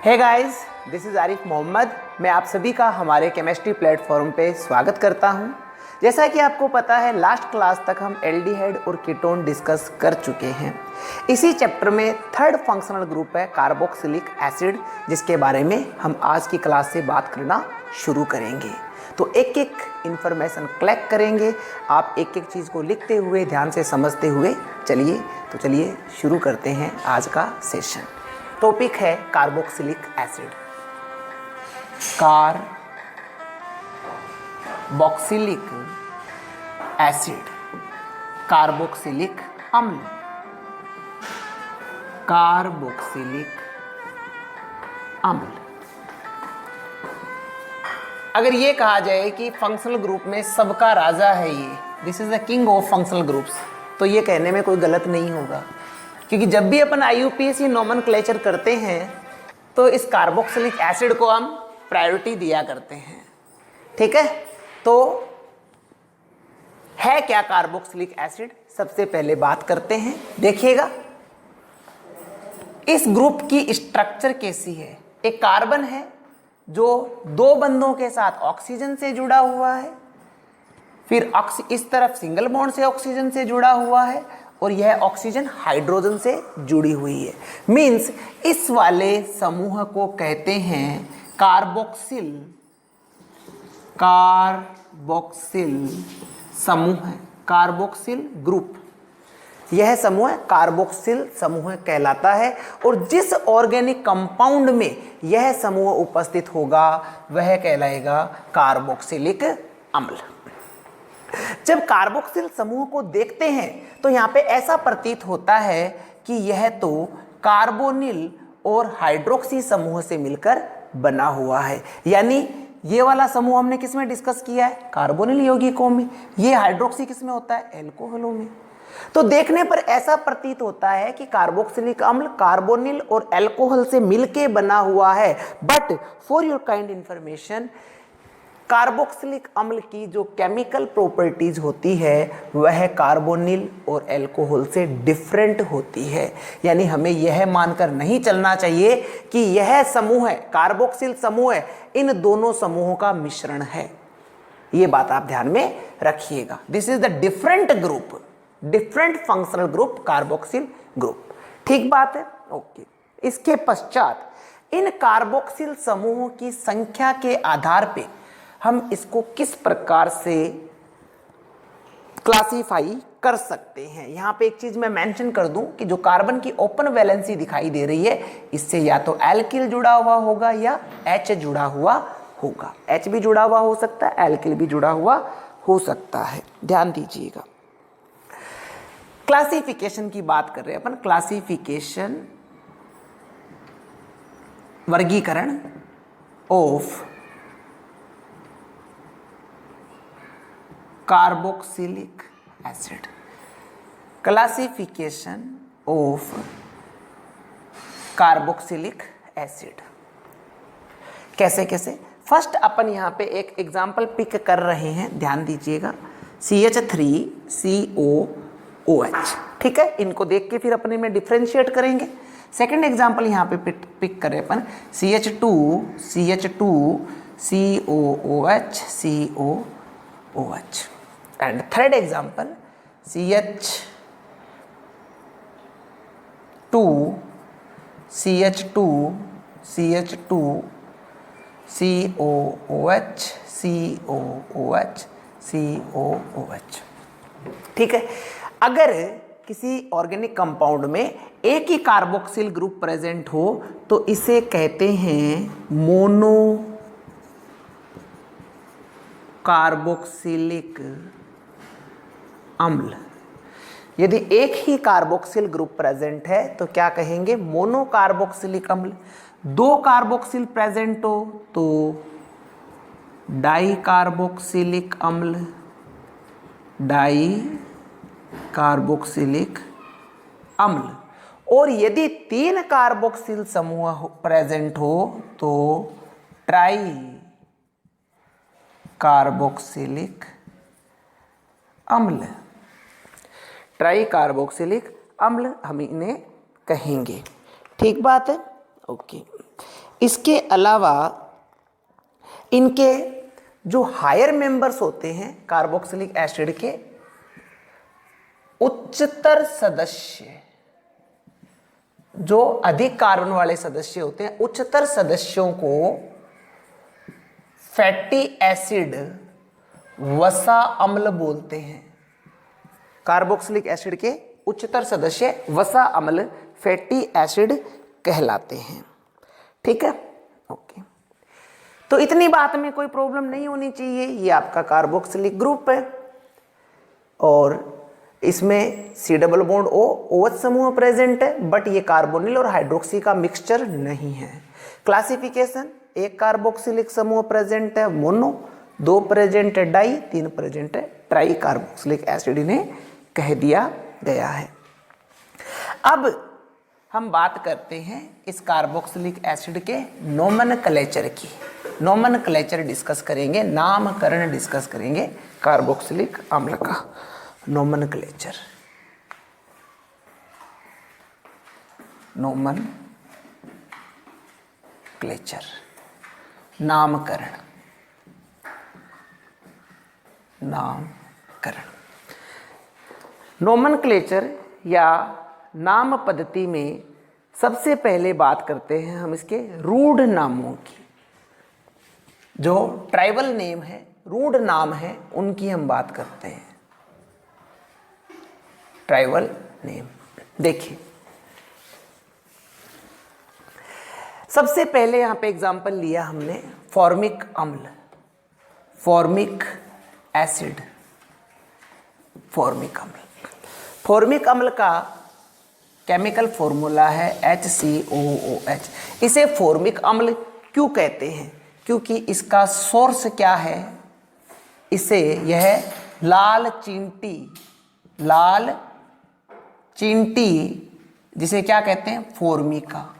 Hey guys, this is Arif Mohammad. मैं आप सभी का हमारे केमिस्ट्री प्लेटफॉर्म पे स्वागत करता हूं। जैसा कि आपको पता है, लास्ट क्लास तक हम एल्डिहाइड और कीटोन डिस्कस कर चुके हैं। इसी चैप्टर में थर्ड फंक्शनल ग्रुप है कार्बोक्सिलिक एसिड, जिसके बारे में हम आज की क्लास से बात करना शुरू करेंगे। तो एक एक इन्फॉर्मेशन कलेक्ट करेंगे, आप एक एक चीज़ को लिखते हुए ध्यान से समझते हुए चलिए शुरू करते हैं आज का सेशन। टॉपिक है carboxylic acid. Carboxylic acid, carboxylic अम्ल, कार्बोक्सिलिक अम्ल। अगर ये कहा जाए कि फंक्शनल ग्रुप में सबका राजा है ये, this is the king of functional groups, तो ये कहने में कोई गलत नहीं होगा, क्योंकि जब भी अपन IUPAC नोमेनक्लेचर करते हैं तो इस कार्बोक्सिलिक एसिड को हम प्रायोरिटी दिया करते हैं। ठीक है, तो है क्या कार्बोक्सिलिक एसिड, सबसे पहले बात करते हैं। देखिएगा इस ग्रुप की स्ट्रक्चर कैसी है। एक कार्बन है जो दो बंधों के साथ ऑक्सीजन से जुड़ा हुआ है, फिर इस तरफ सिंगल बॉन्ड से ऑक्सीजन से जुड़ा हुआ है, और यह ऑक्सीजन हाइड्रोजन से जुड़ी हुई है। मींस इस वाले समूह को कहते हैं कार्बोक्सिल समूह, कार्बोक्सिल ग्रुप। यह समूह कार्बोक्सिल समूह कहलाता है, और जिस ऑर्गेनिक कंपाउंड में यह समूह उपस्थित होगा वह कहलाएगा कार्बोक्सिलिक अम्ल। जब कार्बोक्सिल समूह को देखते हैं तो यहाँ पे ऐसा प्रतीत होता है कि यह तो कार्बोनिल और हाइड्रोक्सी समूह से मिलकर बना हुआ है। यानी ये वाला समूह हमने किस में डिस्कस किया है? कार्बोनिल यौगिकों में। ये हाइड्रोक्सी किस में होता है? एल्कोहलों में। तो देखने पर ऐसा प्रतीत होता है कि कार्बोक्सिलिक अम्ल कार्बोनिल और एल्कोहल से मिलके बना हुआ है। But for your kind information, carboxylic अम्ल की जो केमिकल प्रॉपर्टीज होती है वह कार्बोनिल और अल्कोहल से डिफरेंट होती है। यानी हमें यह मानकर नहीं चलना चाहिए कि यह समूह है, कार्बोक्सिल समूह है, इन दोनों समूहों का मिश्रण है। यह बात आप ध्यान में रखिएगा। This is the different group, different functional group, carboxyl group. ठीक बात है, ओके। इसके पश्चात इन कार्बोक्सिल समूहों की संख्या के आधार पे हम इसको किस प्रकार से क्लासीफाई कर सकते हैं। यहाँ पे एक चीज मैं मेंशन कर दूं कि जो कार्बन की ओपन वैलेंसी दिखाई दे रही है, इससे या तो एल्किल जुड़ा हुआ होगा या H जुड़ा हुआ होगा। H भी जुड़ा हुआ हो सकता है, एल्किल भी जुड़ा हुआ हो सकता है, ध्यान दीजिएगा। क्लासिफिकेशन की बात कर रहे हैं अपन। क्लासिफिकेशन, वर्गीकरण of carboxylic acid, classification of carboxylic acid. कैसे कैसे? फर्स्ट अपन यहाँ पे एक एग्जाम्पल पिक कर रहे हैं, ध्यान दीजिएगा। CH3COOH। ठीक है, इनको देख के फिर अपने में डिफ्रेंशिएट करेंगे। सेकेंड एग्जाम्पल यहाँ पे पिक करें अपन, CH2COOH। And third example CH2COOH। ठीक है, अगर किसी ऑर्गेनिक कंपाउंड में एक ही कार्बोक्सिल ग्रुप प्रेजेंट हो तो इसे कहते हैं मोनो कार्बोक्सिलिक अम्ल। यदि एक ही कार्बोक्सिल ग्रुप प्रेजेंट है तो क्या कहेंगे? मोनो कार्बोक्सिलिक अम्ल। दो कार्बोक्सिल प्रेजेंट हो तो डाई कार्बोक्सिलिक अम्ल, डाई कार्बोक्सिलिक अम्ल। और यदि तीन कार्बोक्सिल समूह प्रेजेंट हो तो ट्राई कार्बोक्सिलिक अम्ल, ट्राई कार्बोक्सिलिक अम्ल हम इन्हें कहेंगे। ठीक बात है, ओके। इसके अलावा इनके जो हायर मेंबर्स होते हैं कार्बोक्सिलिक एसिड के, उच्चतर सदस्य, जो अधिक कार्बन वाले सदस्य होते हैं, उच्चतर सदस्यों को फैटी एसिड वसा अम्ल बोलते हैं। कार्बोक्सिलिक एसिड के उच्चतर सदस्य वसा अम्ल फैटी एसिड कहलाते हैं। ठीक है, ओके। तो इतनी बात में कोई प्रॉब्लम नहीं होनी चाहिए। ये आपका कार्बोक्सिलिक ग्रुप है और इसमें C double bond O OH समूह प्रेजेंट है, बट ये कार्बोनिल और हाइड्रोक्सी का मिक्सचर नहीं है। क्लासिफिकेशन, एक कार्बोक्सिलिक समूह प्रेजेंट है मोनो, 2 प्रेजेंट है डाई, 3 प्रेजेंट है ट्राई कार्बोक्सिलिक एसिड इन्हें कह दिया गया है। अब हम बात करते हैं इस कार्बोक्सिलिक एसिड के नोमेनक्लेचर की। नोमेनक्लेचर डिस्कस करेंगे, नामकरण डिस्कस करेंगे कार्बोक्सिलिक अम्ल का। नोमेनक्लेचर, नोमेनक्लेचर, नामकरण, नामकरण। नोमेनक्लेचर या नाम पद्धति में सबसे पहले बात करते हैं हम इसके रूढ़ नामों की। जो ट्राइबल नेम है, रूढ़ नाम है, उनकी हम बात करते हैं। ट्राइबल नेम देखिए, सबसे पहले यहां पे एग्जांपल लिया हमने फॉर्मिक अम्ल, फॉर्मिक एसिड, फॉर्मिक अम्ल। फॉर्मिक अम्ल का केमिकल फॉर्मूला है HCOOH। इसे फॉर्मिक अम्ल क्यों कहते हैं? क्योंकि इसका सोर्स क्या है? इसे यह लाल चींटी जिसे क्या कहते हैं? फॉर्मिका।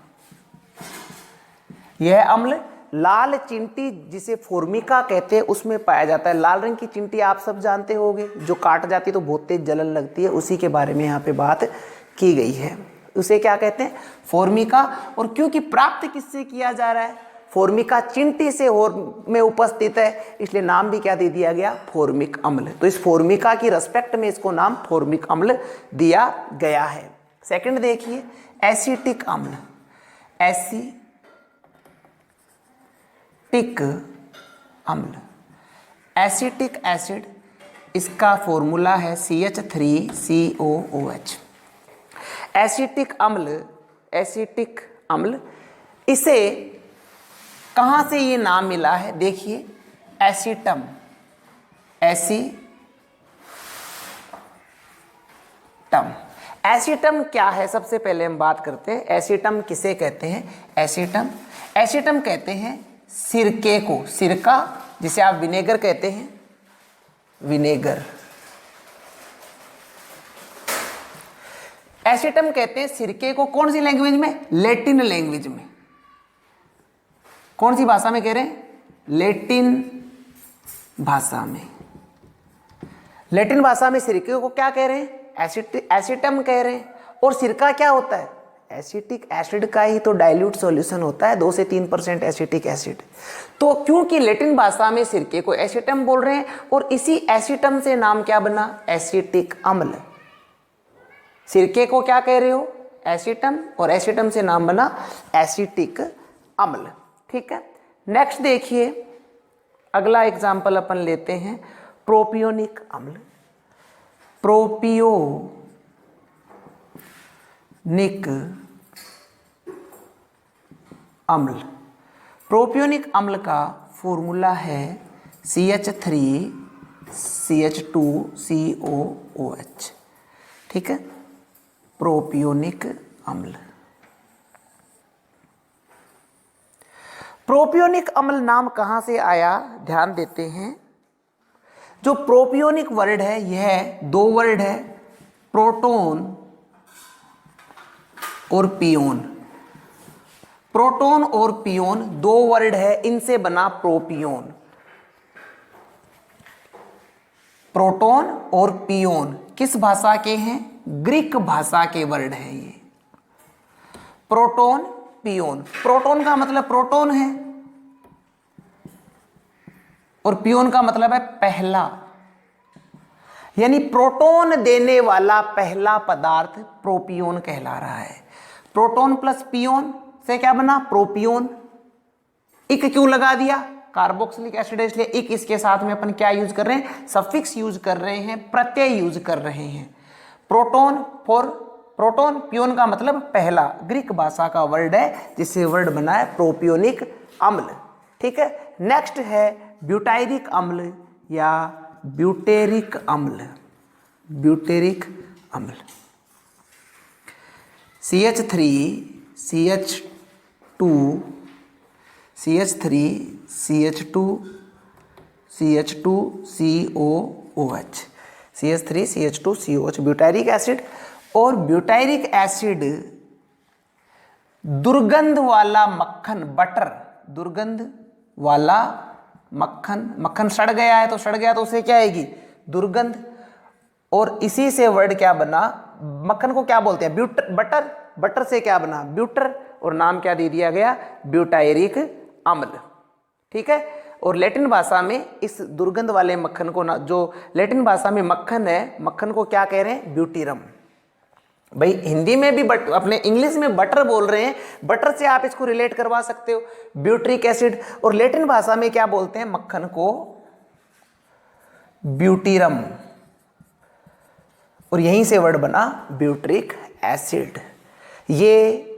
यह अम्ल लाल चींटी जिसे फॉर्मिका कहते हैं उसमें पाया जाता है। लाल रंग की चींटी आप सब जानते होंगे, जो काट जाती है तो बहुत तेज जलन लगती है, उसी के बारे में यहाँ पे बात की गई है। उसे क्या कहते हैं? फॉर्मिका। और क्योंकि प्राप्त किससे किया जा रहा है? फॉर्मिका चींटी से में उपस्थित है, इसलिए नाम भी क्या दे दिया गया? फॉर्मिक अम्ल। तो इस फॉर्मिका की रेस्पेक्ट में इसको नाम फॉर्मिक अम्ल दिया गया है। सेकंड देखिए, एसिटिक अम्ल, एसिटिक अम्ल, एसिटिक एसिड, इसका फॉर्मूला है CH3COOH। एसिटिक अम्ल, इसे कहां से ये नाम मिला है? देखिए, एसिटम, एसिटम क्या है? सबसे पहले हम बात करते हैं एसिटम किसे कहते हैं। एसिटम कहते हैं सिरके को, सिरका जिसे आप विनेगर कहते हैं, विनेगर। एसिटम कहते हैं सिरके को, कौन सी लैंग्वेज में? लैटिन लैंग्वेज में। कौन सी भाषा में कह रहे हैं? लैटिन भाषा में। लैटिन भाषा में सिरके को क्या कह रहे हैं? एसिटम कह रहे हैं। और सिरका क्या होता है? एसिटिक एसिड का ही तो डाइल्यूट सॉल्यूशन होता है, 2 से 3% एसिटिक एसिड। तो क्योंकि लैटिन भाषा में सिरके को एसिटम बोल रहे हैं और इसी एसिटम से नाम क्या बना? एसिटिक अम्ल। सिरके को क्या कह रहे हो? एसिटम, और एसिटम से नाम बना एसिटिक अम्ल। ठीक है, नेक्स्ट देखिए, अगला एग्जाम्पल अपन लेते हैं प्रोपियोनिक अम्ल। प्रोपियोनिक अम्ल, प्रोपियोनिक अम्ल का फॉर्मूला है CH3CH2COOH। ठीक है, प्रोपियोनिक अम्ल। प्रोपियोनिक अम्ल नाम कहां से आया? ध्यान देते हैं। जो प्रोपियोनिक वर्ड है, यह 2 वर्ड है, प्रोटॉन और पियोन। प्रोटॉन और पियोन 2 वर्ड है, इनसे बना प्रोपियोन। प्रोटॉन और पियोन किस भाषा के हैं? ग्रीक भाषा के वर्ड हैं ये। Proton peon. प्रोटॉन का मतलब प्रोटॉन है और पियोन का मतलब है पहला, यानी प्रोटॉन देने वाला पहला पदार्थ प्रोपियोन कहला रहा है। प्रोटॉन प्लस पियोन से क्या बना? प्रोपियोन। इक क्यों लगा दिया? कार्बोक्सिलिक एसिड है इसलिए इक। इसके साथ में अपन क्या यूज कर रहे हैं? सफिक्स यूज कर रहे हैं, प्रत्यय यूज कर रहे हैं। प्रोटॉन फॉर प्रोटॉन, पियोन का मतलब पहला, ग्रीक भाषा का वर्ड है जिससे वर्ड बना है प्रोपियोनिक अम्ल। ठीक है, नेक्स्ट है ब्यूटायरिक अम्ल या ब्यूटेरिक अम्ल। ब्यूटेरिक अम्ल CH3 CH2 CH3 CH2 CH2 COOH, CH3 CH2 COOH butyric acid. और ब्यूटायरिक एसिड दुर्गंध वाला मक्खन, बटर, दुर्गंध वाला मक्खन, मक्खन सड़ गया है तो सड़ गया तो उसे क्या आएगी? दुर्गंध। और इसी से वर्ड क्या बना? मक्खन को क्या बोलते हैं? बटर। बटर से क्या बना? ब्यूटर। और नाम क्या दे दिया गया? ब्यूटायरिक अम्ल। ठीक है, और लैटिन भाषा में इस दुर्गंध वाले मक्खन को ना, जो लैटिन भाषा में मक्खन है, मक्खन को क्या कह रहे हैं? ब्यूटीरम। भाई हिंदी में भी अपने इंग्लिश में बटर बोल रहे हैं, बटर से आप इसको रिलेट करवा सकते हो, ब्यूट्रिक एसिड। और लैटिन भाषा में क्या बोलते हैं मक्खन को? ब्यूटीरम। और यहीं से वर्ड बना ब्यूट्रिक एसिड। ये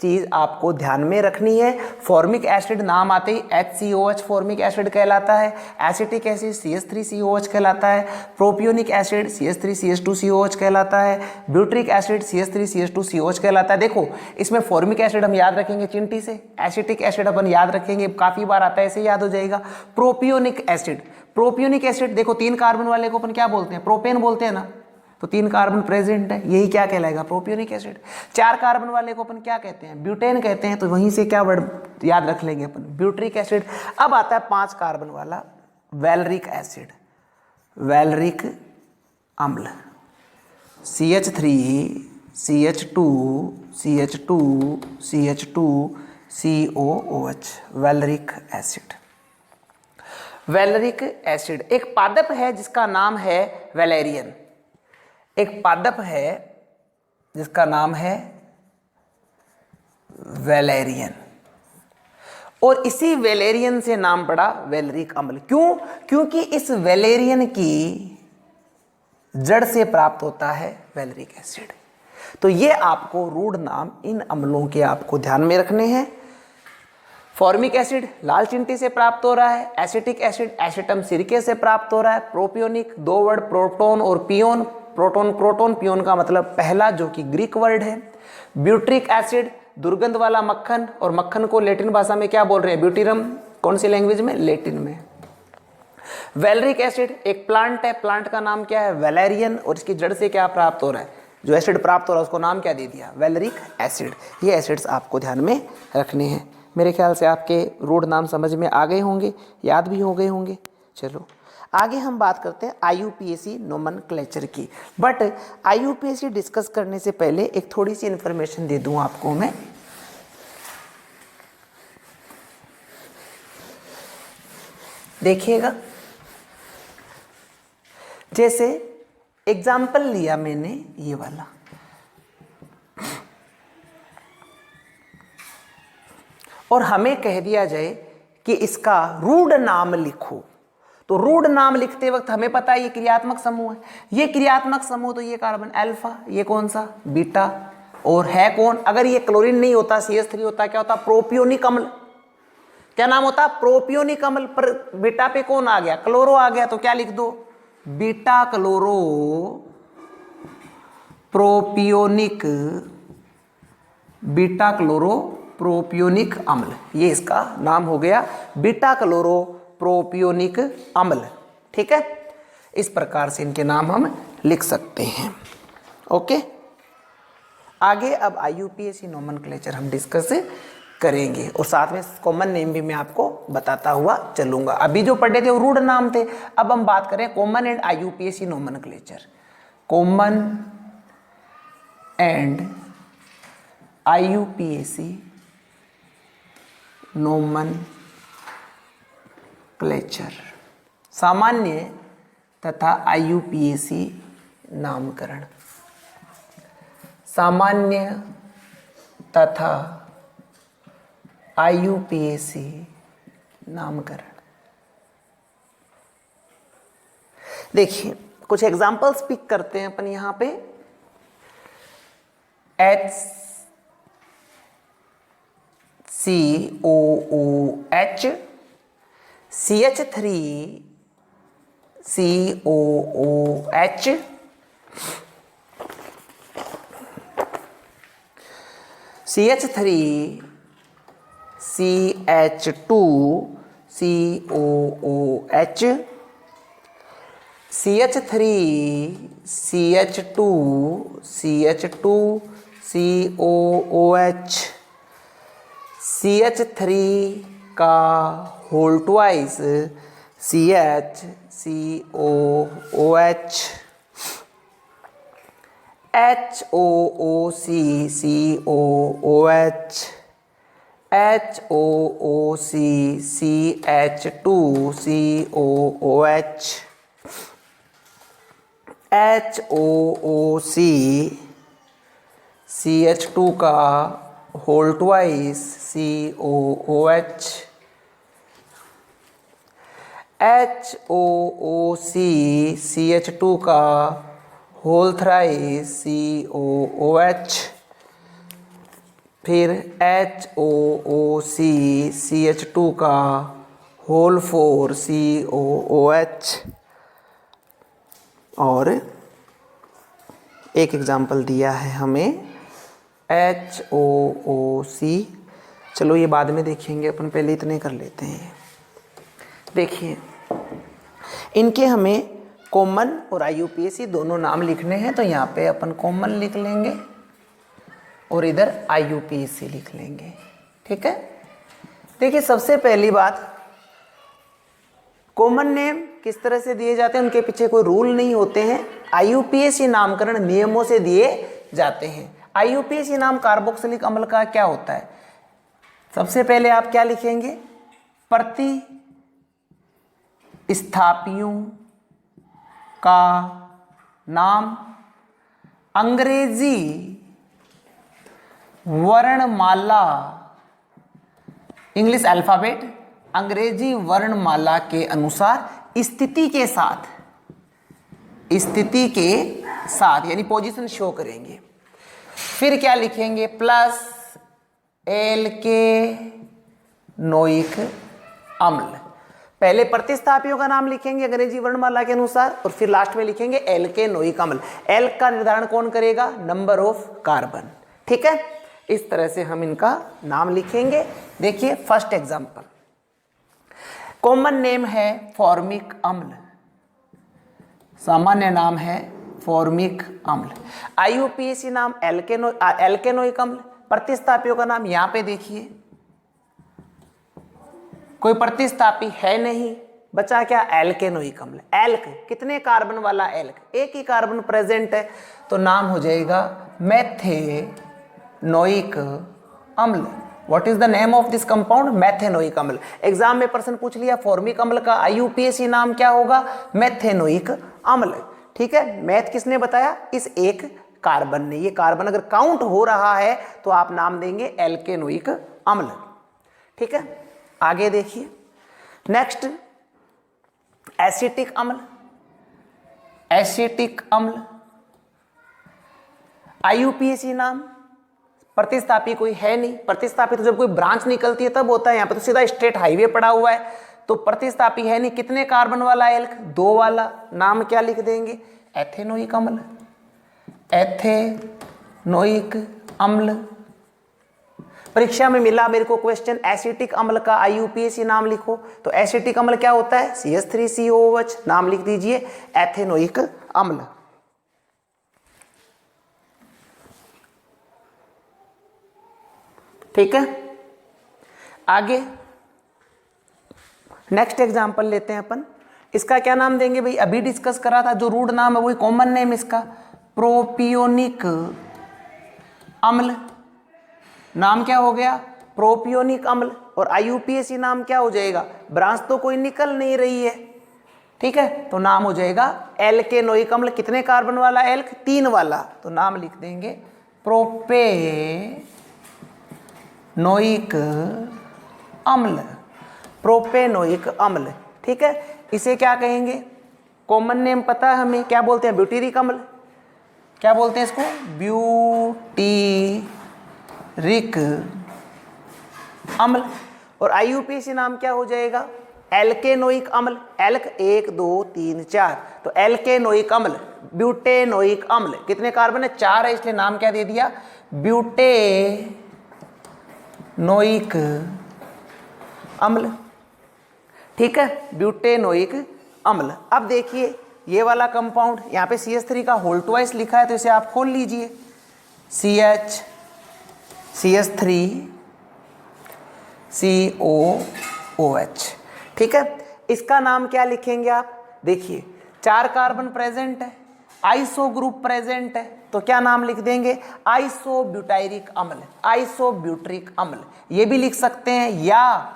चीज आपको ध्यान में रखनी है। फॉर्मिक एसिड नाम आते ही HCOH फॉर्मिक एसिड कहलाता है। एसिटिक एसिड CH3COH कहलाता है। प्रोपियोनिक एसिड CH3CH2COH कहलाता है। ब्यूट्रिक एसिड CH3CH2COH कहलाता है। देखो इसमें फॉर्मिक एसिड हम याद रखेंगे चिंटी से, एसिटिक एसिड अपन याद रखेंगे, काफी बार आता है, ऐसे याद हो जाएगा। प्रोपियोनिक एसिड, प्रोपियोनिक एसिड देखो 3 कार्बन वाले को अपन क्या बोलते हैं? प्रोपेन बोलते हैं ना, तो 3 कार्बन प्रेजेंट है, यही क्या कहलाएगा? Propionic acid. 4 कार्बन वाले को अपन क्या कहते हैं? ब्यूटेन कहते हैं, तो वहीं से क्या वर्ड याद रख लेंगे अपन? Butyric acid. अब आता है 5 कार्बन वाला वैलरिक एसिड, वैलरिक अम्ल। CH3 CH2 CH2 CH2 COOH valeric acid. Valeric acid एक पादप है जिसका नाम है वैलेरियन। एक पादप है जिसका नाम है वैलेरियन, और इसी वैलेरियन से नाम पड़ा वैलरिक अम्ल। क्यों? क्योंकि इस वैलेरियन की जड़ से प्राप्त होता है वैलरिक एसिड। तो ये आपको रूढ़ नाम इन अम्लों के आपको ध्यान में रखने हैं। फॉर्मिक एसिड लाल चिंटी से प्राप्त हो रहा है। एसिटिक एसिड एसिटम सिरके से प्राप्त हो रहा है। प्रोपियोनिक 2 वर्ड प्रोटॉन और पियोन, प्रोटॉन प्रोटॉन, पियोन का मतलब पहला, जो कि ग्रीक वर्ड है। ब्यूट्रिक एसिड दुर्गंध वाला मक्खन, और मक्खन को लैटिन भाषा में क्या बोल रहे हैं? ब्यूटीरम। कौन सी लैंग्वेज में? लैटिन में। वैलरिक एसिड एक प्लांट है, प्लांट का नाम क्या है? वैलेरियन, और इसकी जड़ से क्या प्राप्त हो रहा है? जो एसिड प्राप्त हो रहा है उसको नाम क्या दे दिया? वैलरिक एसिड। ये एसिड्स आपको ध्यान में रखने हैं। मेरे ख्याल से आपके रूढ़ नाम समझ में आ गए होंगे, याद भी हो गए होंगे। चलो आगे हम बात करते हैं IUPAC नोमेनक्लेचर की। बट IUPAC डिस्कस करने से पहले एक थोड़ी सी इंफॉर्मेशन दे दूं आपको मैं। देखिएगा, जैसे एग्जाम्पल लिया मैंने ये वाला, और हमें कह दिया जाए कि इसका रूढ़ नाम लिखो, तो रूढ़ नाम लिखते वक्त हमें पता है ये क्रियात्मक समूह है। ये क्रियात्मक समूह, तो ये कार्बन अल्फा, ये कौन सा? बीटा, और है कौन? अगर ये क्लोरीन नहीं होता, CH3 होता, क्या होता? प्रोपियोनिक अम्ल। क्या नाम होता? प्रोपियोनिक अम्ल। पर बीटा पे कौन आ गया? क्लोरो आ गया, तो क्या लिख दो? Beta chloro propionic, beta chloro propionic अम्ल, ये इसका नाम हो गया, बीटा क्लोरो प्रोपियोनिक अम्ल। ठीक है, इस प्रकार से इनके नाम हम लिख सकते हैं। ओके, आगे अब IUPAC नोमेनक्लेचर हम डिस्कस करेंगे, और साथ में कॉमन नेम भी मैं आपको बताता हुआ चलूंगा। अभी जो पढ़े थे वो रूढ़ नाम थे, अब हम बात करें common and IUPAC nomenclature. Common and IUPAC nomenclature, सामान्य तथा IUPAC नामकरण, सामान्य तथा IUPAC नामकरण। देखिए कुछ एग्जाम्पल्स पिक करते हैं अपन यहां पे। HCOOH, CH3COOH, CH3CH2COOH, CH3CH2CH2COOH, CH3 का whole twice CHCOOH, HOOCCOOH, HOOCCH2COOH, HOOCCH2 का होल ट्वाइस COOH, HOOCCH2 का होल थ्राइस COOH, फिर HOOCCH2 का होल फोर COOH। और एक एग्जाम्पल दिया है हमें HOOC, चलो ये बाद में देखेंगे, अपन पहले इतने कर लेते हैं। देखिए इनके हमें कॉमन और IUPAC दोनों नाम लिखने हैं, तो यहाँ पे अपन कॉमन लिख लेंगे और इधर IUPAC लिख लेंगे, ठीक है। देखिए सबसे पहली बात, कॉमन नेम किस तरह से दिए जाते हैं, उनके पीछे कोई रूल नहीं होते हैं। IUPAC नामकरण नियमों से दिए जाते हैं। IUPAC नाम कार्बोक्सिलिक अम्ल का क्या होता है? सबसे पहले आप क्या लिखेंगे? प्रतिस्थापियों का नाम अंग्रेजी वर्णमाला, इंग्लिश अल्फाबेट, अंग्रेजी वर्णमाला के अनुसार स्थिति के साथ यानी पोजीशन शो करेंगे। फिर क्या लिखेंगे? प्लस एल्केनोइक अम्ल। पहले प्रतिस्थापियों का नाम लिखेंगे अंग्रेजी वर्णमाला के अनुसार और फिर लास्ट में लिखेंगे एल्केनोइक अम्ल। एल का निर्धारण कौन करेगा? नंबर ऑफ कार्बन, ठीक है। इस तरह से हम इनका नाम लिखेंगे। देखिए फर्स्ट एग्जांपल, कॉमन नेम है फॉर्मिक अम्ल, सामान्य नाम है फॉर्मिक अम्ल। IUPAC नाम एल्केनोइक अम्ल। प्रतिस्थापियों का नाम यहां पे देखिए, कोई प्रतिस्थापी है नहीं, बचा क्या? एल्केनोइक अम्ल। एल्क कितने कार्बन वाला एल्क? एक ही कार्बन प्रेजेंट है, तो नाम हो जाएगा मेथेनोइक अम्ल। What is the name of this compound? Methanoic अम्ल। एग्जाम में प्रश्न पूछ लिया फॉर्मिक अम्ल का IUPAC नाम क्या होगा? मेथेनोइक अम्ल, ठीक है। मैथ किसने बताया? इस एक कार्बन ने। ये कार्बन अगर काउंट हो रहा है तो आप नाम देंगे एल्केनोइक अम्ल, ठीक है। आगे देखिए नेक्स्ट, एसिटिक अम्ल। एसिटिक अम्ल IUPAC नाम, प्रतिस्थापी कोई है नहीं। प्रतिस्थापी तो जब कोई ब्रांच निकलती है तब होता है, यहाँ पे तो सीधा स्ट्रेट हाईवे पड़ा हुआ है, तो प्रतिस्थापी है नहीं। कितने कार्बन वाला एल्क? 2 वाला। नाम क्या लिख देंगे? एथेनोइक अम्ल। एथेनोइक अम्ल। परीक्षा में मिला मेरे को क्वेश्चन, एसिटिक अम्ल का IUPAC नाम लिखो, तो एसिटिक अम्ल क्या होता है? CH3COOH। नाम लिख दीजिए एथेनोइक अम्ल। ठीक है। आगे नेक्स्ट एग्जांपल लेते हैं अपन। इसका क्या नाम देंगे भाई? अभी डिस्कस करा था, जो रूट नाम है वही कॉमन नेम इसका, प्रोपियोनिक अम्ल। नाम क्या हो गया? प्रोपियोनिक अम्ल। और IUPAC नाम क्या हो जाएगा, ब्रांच तो कोई निकल नहीं रही है, ठीक है, तो नाम हो जाएगा एल्केनोइक अम्ल। कितने कार्बन वाला एल्क, 3 वाला, तो नाम लिख देंगे प्रोपेनोइक अम्ल, प्रोपेनोइक अम्ल, ठीक है। इसे क्या कहेंगे, कॉमन नेम पता है हमें, क्या बोलते हैं, ब्यूटेरिक अम्ल, क्या बोलते हैं इसको, ब्यूटेरिक अम्ल। और IUPAC नाम क्या हो जाएगा, एल्केनोइक अम्ल, एल्क 1 2 3 4, तो एल्केनोइक अम्ल, ब्यूटेनोइक अम्ल, कितने कार्बन है, 4 है, इसलिए नाम क्या दे दिया, ब्यूटेनोइक अम्ल, ठीक है, ब्यूटेनोइक अम्ल। अब देखिए ये वाला कंपाउंड, यहाँ पे CH3 का होल ट्वाइस लिखा है, तो इसे आप खोल लीजिए, CH3COOH, ठीक है। इसका नाम क्या लिखेंगे आप, देखिए 4 कार्बन प्रेजेंट है, आइसो ग्रुप प्रेजेंट है, तो क्या नाम लिख देंगे, आइसोब्यूटाइरिक अम्ल, आइसोब्यूट्रिक अम्ल, ये भी लिख सकते हैं, या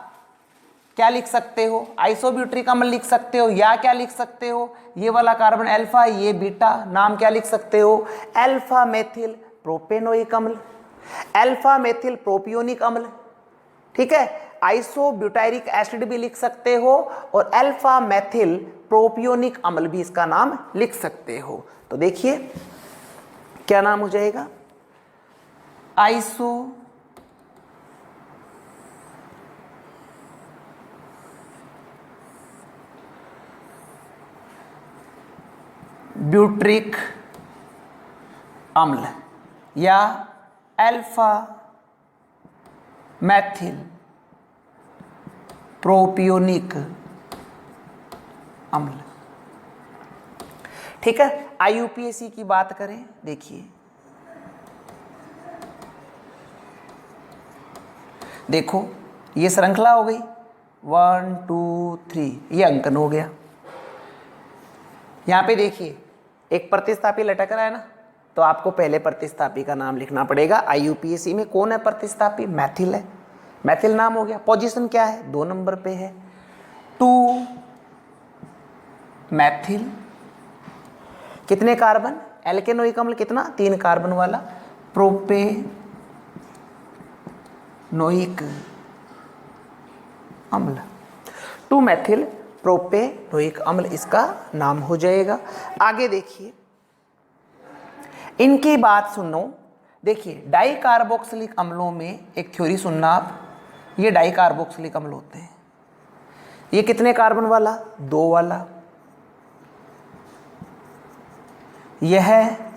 क्या लिख सकते हो, आइसोब्यूट्रिक अम्ल लिख सकते हो, या क्या लिख सकते हो, ये वाला कार्बन अल्फा, ये बीटा, नाम क्या लिख सकते हो, अल्फा मेथिल प्रोपेनोइक अम्ल, अल्फा मेथिल प्रोपियोनिक अम्ल, ठीक है। आइसोब्यूटाइरिक एसिड भी लिख सकते हो, और अल्फा मेथिल प्रोपियोनिक अम्ल भी इसका नाम लिख सकते हो। तो देखिए क्या नाम हो जाएगा, ब्यूट्रिक अम्ल या अल्फा मैथिल प्रोपियोनिक अम्ल, ठीक है। IUPAC की बात करें, देखिए देखो ये श्रृंखला हो गई 1 2 3, ये अंकन हो गया। यहाँ पे देखिए एक प्रतिस्थापी लटक रहा है ना, तो आपको पहले प्रतिस्थापी का नाम लिखना पड़ेगा। IUPAC में कौन है प्रतिस्थापी, मैथिल है, मैथिल नाम हो गया। पोजीशन क्या है, 2 नंबर पे है, 2 मैथिल, कितने कार्बन, एल्केनोइक अम्ल कितना, 3 कार्बन वाला, प्रोपेनोइक अम्ल, 2 मैथिल प्रोपेनोइक अम्ल इसका नाम हो जाएगा। आगे देखिए इनकी बात सुनो, देखिए डाई कार्बोक्सिलिक अम्लों में एक थ्योरी सुनना आप, ये डाई कार्बोक्सिलिक अम्ल होते हैं, ये कितने कार्बन वाला, 2 वाला, यह है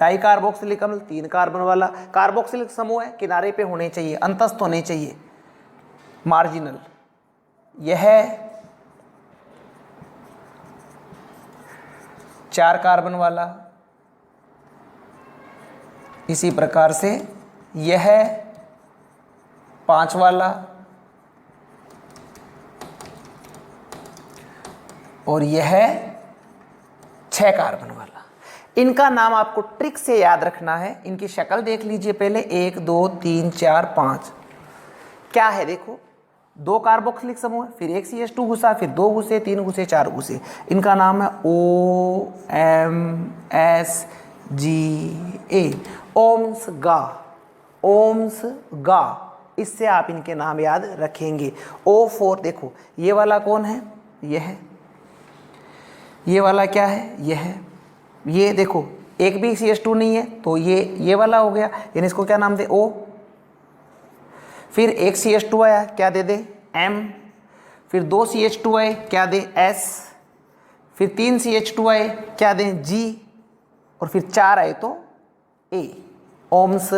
डाई कार्बोक्सिलिक अम्ल 3 कार्बन वाला। कार्बोक्सिलिक समूह है, किनारे पे होने चाहिए, अंतस्थ होने चाहिए, मार्जिनल, यह 4 कार्बन वाला, इसी प्रकार से यह 5 वाला, और यह 6 कार्बन वाला। इनका नाम आपको ट्रिक से याद रखना है, इनकी शक्ल देख लीजिए पहले, 1 2 3 4 5, क्या है देखो, 2 कार्बोक्सिलिक समूह, फिर एक CH2 घुसा, फिर 2 घुसे, 3 घुसे, 4 घुसे, इनका नाम है OMSGA, ओम्स गा, ओम्स गा, इससे आप इनके नाम याद रखेंगे। O4 देखो, ये वाला कौन है, यह है, ये वाला क्या है, यह है, ये देखो एक भी CH2 नहीं है, तो ये वाला हो गया, यानी इसको क्या नाम दे, O, फिर एक CH2 आया, क्या दे दे, M, फिर 2 CH2 आए, क्या दे, S, फिर 3 CH2 आए, क्या दें, G, और फिर 4 आए तो A, ओम्स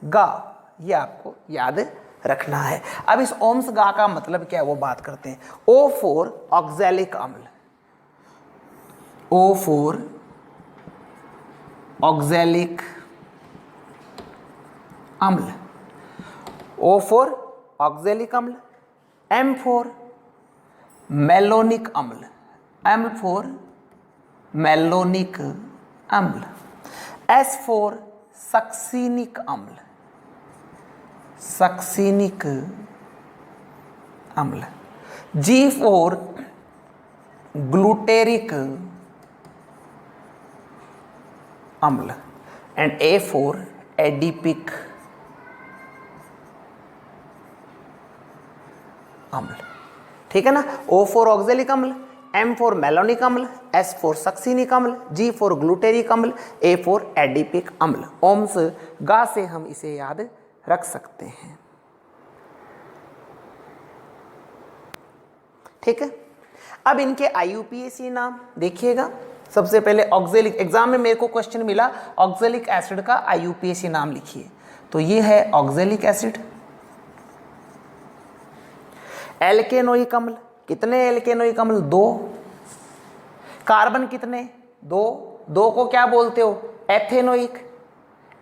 गा, ये आपको याद रखना है। अब इस ओम्स गा का मतलब क्या है वो बात करते हैं। O4 ऑक्सैलिक अम्ल, O4 ऑक्सैलिक अम्ल, O4 ऑक्सैलिक अम्ल, M4 मेलोनिक अम्ल, M4 मेलोनिक अम्ल, S4 सक्सीनिक अम्ल, सक्सीनिक अम्ल, G फॉर ग्लूटेरिक अम्ल एंड A फॉर एडिपिक अम्ल। ठीक है ना। O फॉर ऑक्जेलिक अम्ल, M फॉर मेलोनिक अम्ल, S फॉर सक्सिनिक अम्ल, G फॉर ग्लूटेरिक अम्ल, A फॉर एडिपिक अम्ल। ओम्स गा से हम इसे याद रख सकते हैं। ठीक है। अब इनके IUPAC नाम देखिएगा। सबसे पहले ऑक्जेलिक, एग्जाम में मेरे को क्वेश्चन मिला ऑक्जेलिक एसिड का IUPAC नाम लिखिए, तो ये है ऑक्जेलिक एसिड। एल्केनोइक अम्ल, कितने एल्केनोइक अम्ल? 2। कार्बन कितने? 2। 2 को क्या बोलते हो? एथेनोइक।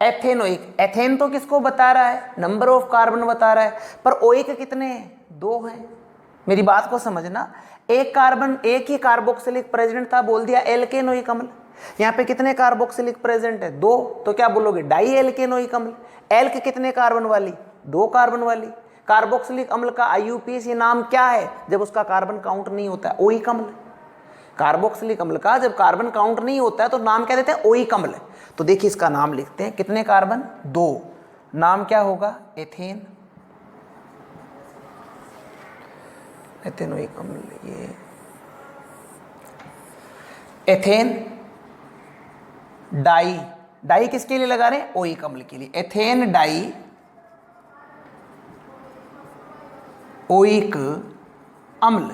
एथेनोइक, एथेन तो किसको बता रहा है? नंबर ऑफ कार्बन बता रहा है, पर ओइक कितने हैं? 2 हैं। मेरी बात को समझना, एक कार्बन, एक ही कार्बोक्सिलिक प्रेजेंट था, बोल दिया एल्केनोइक अम्ल। यहाँ पे कितने कार्बोक्सिलिक प्रेजेंट है? 2, तो क्या बोलोगे? डाई एल्केनोइक अम्ल। एल्क कितने कार्बन वाली? 2 कार्बन वाली। कार्बोक्सिलिक अम्ल का IUPAC नाम क्या है जब उसका कार्बन काउंट नहीं होता है? ओइक अम्ल। कार्बोक्सिलिक अम्ल का जब कार्बन काउंट नहीं होता है तो नाम क्या देते हैं? ओइक अम्ल। तो देखिए इसका नाम लिखते हैं, कितने कार्बन? 2। नाम क्या होगा? एथेन। एथेनोइक अम्ल, ये एथेन डाई। डाई किसके लिए लगा रहे हैं? ओइक अम्ल के लिए। एथेन डाई ओइक अम्ल,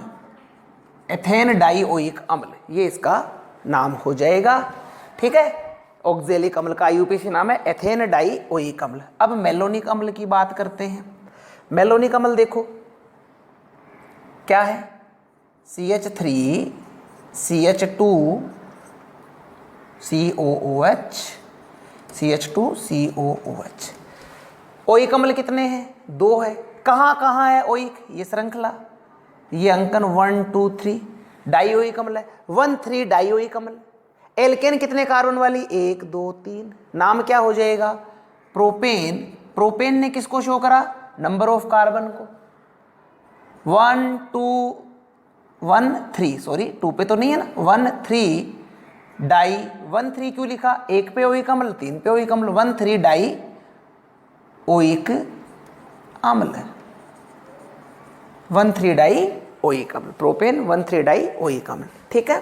एथेन डाई ओइक अम्ल, ये इसका नाम हो जाएगा। ठीक है। ऑक्जेलिक अम्ल का IUPAC नाम है एथेन डाई ओइक अम्ल। अब मेलोनिक अम्ल की बात करते हैं। मेलोनिक अम्ल देखो क्या है? CH3 CH2 COOH CH2 COOH। Oic अम्ल कितने हैं? 2 है। कहाँ कहाँ है ओइक? ये श्रृंखला, ये अंकन 1 2 3 डाई ओइक अम्ल है। 1 3 डाई ओइक अम्ल। एल्केन कितने कार्बन वाली? 1 2 3। नाम क्या हो जाएगा? प्रोपेन। प्रोपेन ने किसको शो करा? नंबर ऑफ कार्बन को। 1 2 1 3, सॉरी 2 पे तो नहीं है ना, 1 3 डाई। 1 3 क्यों लिखा? 1 पे ओइक अम्ल, 3 पे ओइक अम्ल, 1 3 डाई ओइक अम्ल। 1 3 डाई ओइक अम्ल, प्रोपेन 1 3 डाई ओइक अम्ल। ठीक है।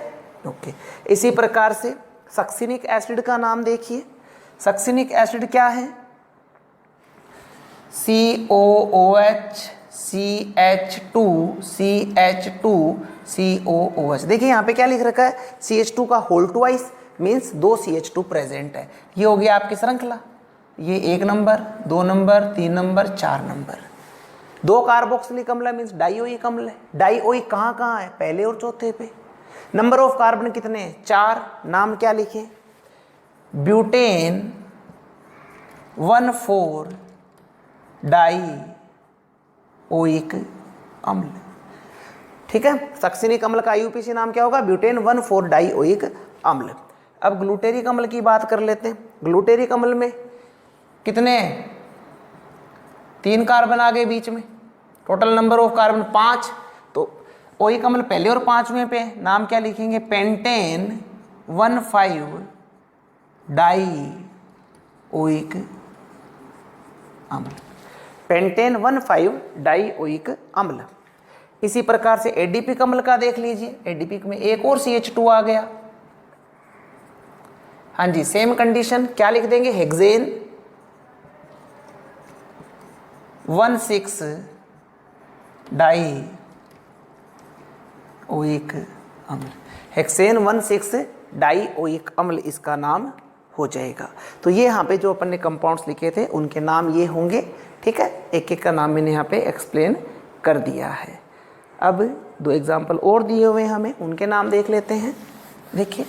ओके। इसी प्रकार से सक्सिनिक एसिड का नाम देखिए। सक्सिनिक एसिड क्या है? COOH CH2 CH2 COOH। देखिए यहाँ पे क्या लिख रखा है? CH2 का whole twice, means 2 CH2 present है। ये हो गया आपकी श्रृंखला। ये 1 number, 2 number, 3 number, 4 number. 2 carboxylic अम्ल मीन्स डाइओइक अम्ल है। डाइओइक कहाँ कहाँ है? पहले और चौथे पे। नंबर ऑफ कार्बन कितने हैं? 4। नाम क्या लिखें? ब्यूटेन 1 4 डाई ओइक अम्ल। ठीक है। सक्सिनिक अम्ल का IUPAC नाम क्या होगा? ब्यूटेन 1 4 डाई ओइक अम्ल। अब ग्लूटेरिक अम्ल की बात कर लेते हैं। ग्लूटेरिक अम्ल में कितने? 3 कार्बन आ गए बीच में। Total number of carbon 5। तो ओइक अम्ल पहले और 5वें पे। नाम क्या लिखेंगे? पेंटेन 1 5 डाई ओइक अम्ल। पेंटेन 1 5 डाई ओइक अम्ल। इसी प्रकार से एडिपिक अम्ल का देख लीजिए। एडिपिक में एक और CH2 आ गया। हाँ जी, सेम कंडीशन। क्या लिख देंगे? हेक्सेन 1 6 डाई ओइक अम्ल। हेक्सेन 1 6 डाई ओइक अम्ल इसका नाम हो जाएगा। तो ये यहाँ पे जो अपन ने कंपाउंड्स लिखे थे उनके नाम ये होंगे। ठीक है। एक एक का नाम मैंने यहाँ पे एक्सप्लेन कर दिया है। अब 2 एग्जाम्पल और दिए हुए हैं हमें, उनके नाम देख लेते हैं। देखिए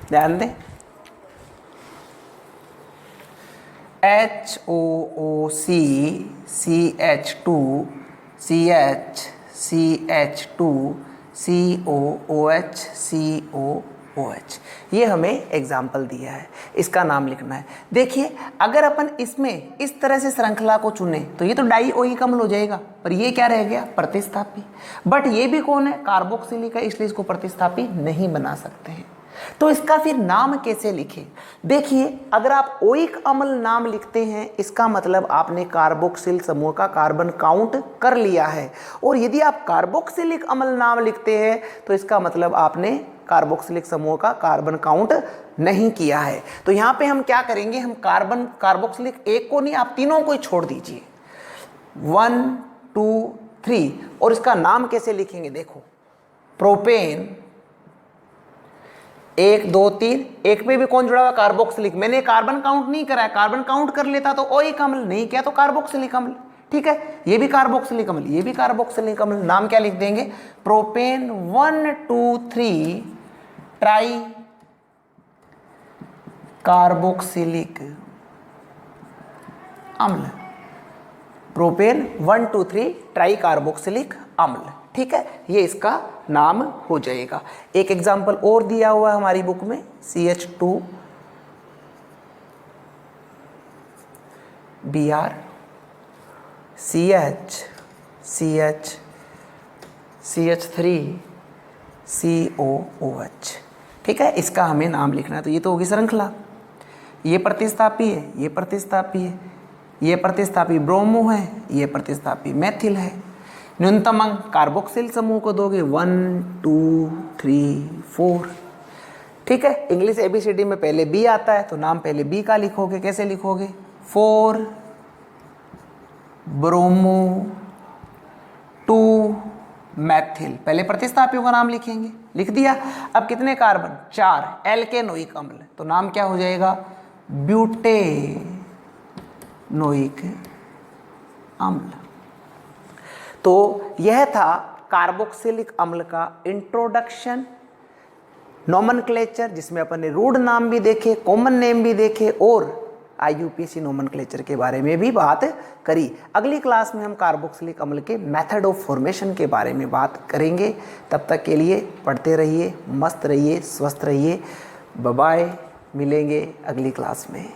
ध्यान दें। HOOC CH2 CH CH2 COOH COOH, ये हमें एग्जाम्पल दिया है, इसका नाम लिखना है। देखिए अगर अपन इसमें इस तरह से श्रृंखला को चुने तो ये तो डाई ओइक अम्ल हो जाएगा, पर ये क्या रह गया, प्रतिस्थापी। बट ये भी कौन है, कार्बोक्सिलिक है, इसलिए इसको प्रतिस्थापी नहीं बना सकते हैं। तो इसका फिर नाम कैसे लिखें? देखिए अगर आप ओइक अम्ल नाम लिखते हैं इसका मतलब आपने कार्बोक्सिल समूह का कार्बन काउंट कर लिया है, और यदि आप कार्बोक्सिलिक अम्ल नाम लिखते हैं तो इसका मतलब आपने कार्बोक्सिलिक समूह का कार्बन काउंट नहीं किया है। तो यहाँ पे हम क्या करेंगे, हम कार्बोक्सिलिक एक को नहीं, आप तीनों को ही छोड़ दीजिए, 1 2 3, और इसका नाम कैसे लिखेंगे, देखो प्रोपेन 1 2 3, एक पे भी कौन जुड़ा हुआ, कार्बोक्सिलिक। मैंने कार्बन काउंट नहीं करा है, कार्बन काउंट कर लेता तो ओइक अम्ल, नहीं किया तो कार्बोक्सिलिक अम्ल। ठीक है, ये भी कार्बोक्सिलिक अम्ल, ये भी कार्बोक्सिलिक अम्ल। नाम क्या लिख देंगे, प्रोपेन 1 2 3 ट्राई कार्बोक्सिलिक अम्ल, प्रोपेन 1 2 3 ट्राई कार्बोक्सिलिक अम्ल। ठीक है, ये इसका नाम हो जाएगा। एक एग्जाम्पल और दिया हुआ है हमारी बुक में, CH2 Br CH CH CH3 COOH। ठीक है, इसका हमें नाम लिखना है। तो ये तो होगी श्रृंखला, ये प्रतिस्थापी है, ये प्रतिस्थापी है, ये प्रतिस्थापी ब्रोमो है, ये प्रतिस्थापी मैथिल है। न्यूनतम अंक कार्बोक्सिल समूह को दोगे 1 2 3 4। ठीक है, इंग्लिश ABCD में पहले B आता है तो नाम पहले B का लिखोगे। कैसे लिखोगे, 4 ब्रोमो 2 मैथिल, पहले प्रतिस्थापियों का नाम लिखेंगे, लिख दिया। अब कितने कार्बन, 4, एल्केनोइक अम्ल, तो नाम क्या हो जाएगा, ब्यूटेनोइक अम्ल। तो यह था कार्बोक्सिलिक अम्ल का इंट्रोडक्शन, नोमेनक्लेचर, जिसमें अपन ने रूढ़ नाम भी देखे, कॉमन नेम भी देखे, और IUPAC नोमेनक्लेचर के बारे में भी बात करी। अगली क्लास में हम कार्बोक्सिलिक अम्ल के मेथड ऑफ फॉर्मेशन के बारे में बात करेंगे। तब तक के लिए पढ़ते रहिए, मस्त रहिए, स्वस्थ रहिए। बाय बाय, मिलेंगे अगली क्लास में।